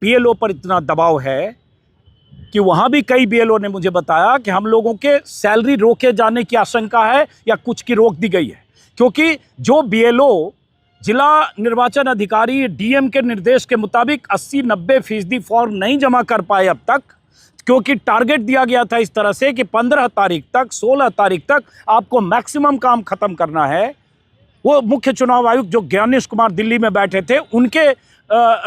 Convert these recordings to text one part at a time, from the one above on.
BLO पर इतना दबाव है कि वहाँ भी कई बीएलओ ने मुझे बताया कि हम लोगों के सैलरी रोके जाने की आशंका है या कुछ की रोक दी गई है, क्योंकि जो बीएलओ जिला निर्वाचन अधिकारी डीएम के निर्देश के मुताबिक 80-90% फॉर्म नहीं जमा कर पाए अब तक, क्योंकि टारगेट दिया गया था इस तरह से कि 15 तारीख तक 16 तारीख तक आपको मैक्सिमम काम खत्म करना है। वो मुख्य चुनाव आयुक्त जो ज्ञानेश कुमार दिल्ली में बैठे थे, उनके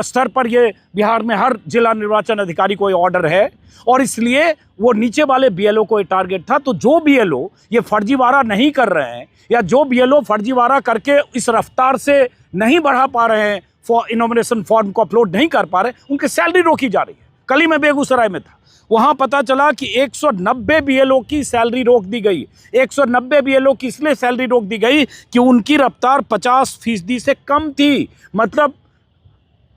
स्तर पर ये बिहार में हर जिला निर्वाचन अधिकारी को ये ऑर्डर है और इसलिए वो नीचे वाले बीएलओ को ये टारगेट था। तो जो बीएलओ ये फर्जीवाड़ा नहीं कर रहे हैं या जो बीएलओ फर्जीवाड़ा करके इस रफ्तार से नहीं बढ़ा पा रहे हैं, इनॉमिनेशन फॉर्म को अपलोड नहीं कर पा रहे, उनकी सैलरी रोकी जा रही है। कल ही मैं बेगूसराय में था, वहाँ पता चला कि 190 बीएलओ की सैलरी रोक दी गई। 190 बीएलओ की इसलिए सैलरी रोक दी गई कि उनकी रफ्तार 50% से कम थी। मतलब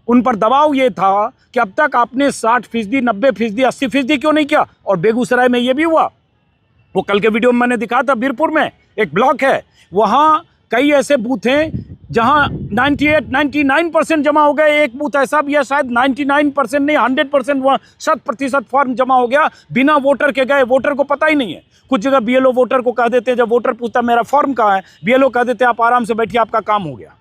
उन पर दबाव ये था कि अब तक आपने 60%, 90%, 80% क्यों नहीं किया। और बेगूसराय में ये भी हुआ, वो कल के वीडियो में मैंने दिखाया था। बीरपुर में एक ब्लॉक है, वहाँ कई ऐसे बूथ हैं जहाँ 98-99% जमा हो गए। एक बूथ ऐसा भी है शायद 99% नहीं 100%, वहाँ 100% फॉर्म जमा हो गया बिना वोटर के गए। वोटर को पता ही नहीं है। कुछ जगह बीएलओ वोटर को कह देते हैं, जब वोटर पूछता मेरा फॉर्म कहाँ है, बीएलओ कह देते आप आराम से बैठिए, आपका काम हो गया।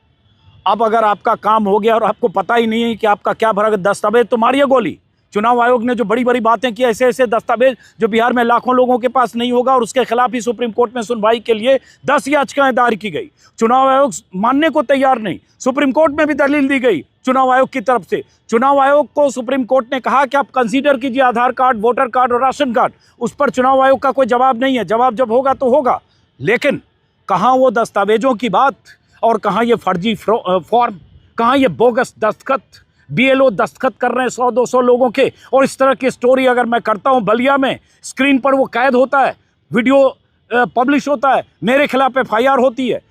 अब अगर आपका काम हो गया और आपको पता ही नहीं है कि आपका क्या भरा दस्तावेज, तो मारिए गोली। चुनाव आयोग ने जो बड़ी बड़ी बातें की, ऐसे ऐसे दस्तावेज जो बिहार में लाखों लोगों के पास नहीं होगा, और उसके खिलाफ ही सुप्रीम कोर्ट में सुनवाई के लिए 10 याचिकाएं दायर की गई। चुनाव आयोग मानने को तैयार नहीं। सुप्रीम कोर्ट में भी दलील दी गई चुनाव आयोग की तरफ से। चुनाव आयोग को सुप्रीम कोर्ट ने कहा कि आप कंसीडर कीजिए आधार कार्ड, वोटर कार्ड और राशन कार्ड। उस पर चुनाव आयोग का कोई जवाब नहीं है। जवाब जब होगा तो होगा, लेकिन कहाँ वो दस्तावेजों की बात और कहाँ ये फर्जी फॉर्म, कहाँ ये बोगस दस्तखत। बीएलओ दस्तखत कर रहे हैं 100-200 लोगों के। और इस तरह की स्टोरी अगर मैं करता हूं बलिया में, स्क्रीन पर वो कैद होता है, वीडियो पब्लिश होता है, मेरे खिलाफ एफआईआर होती है।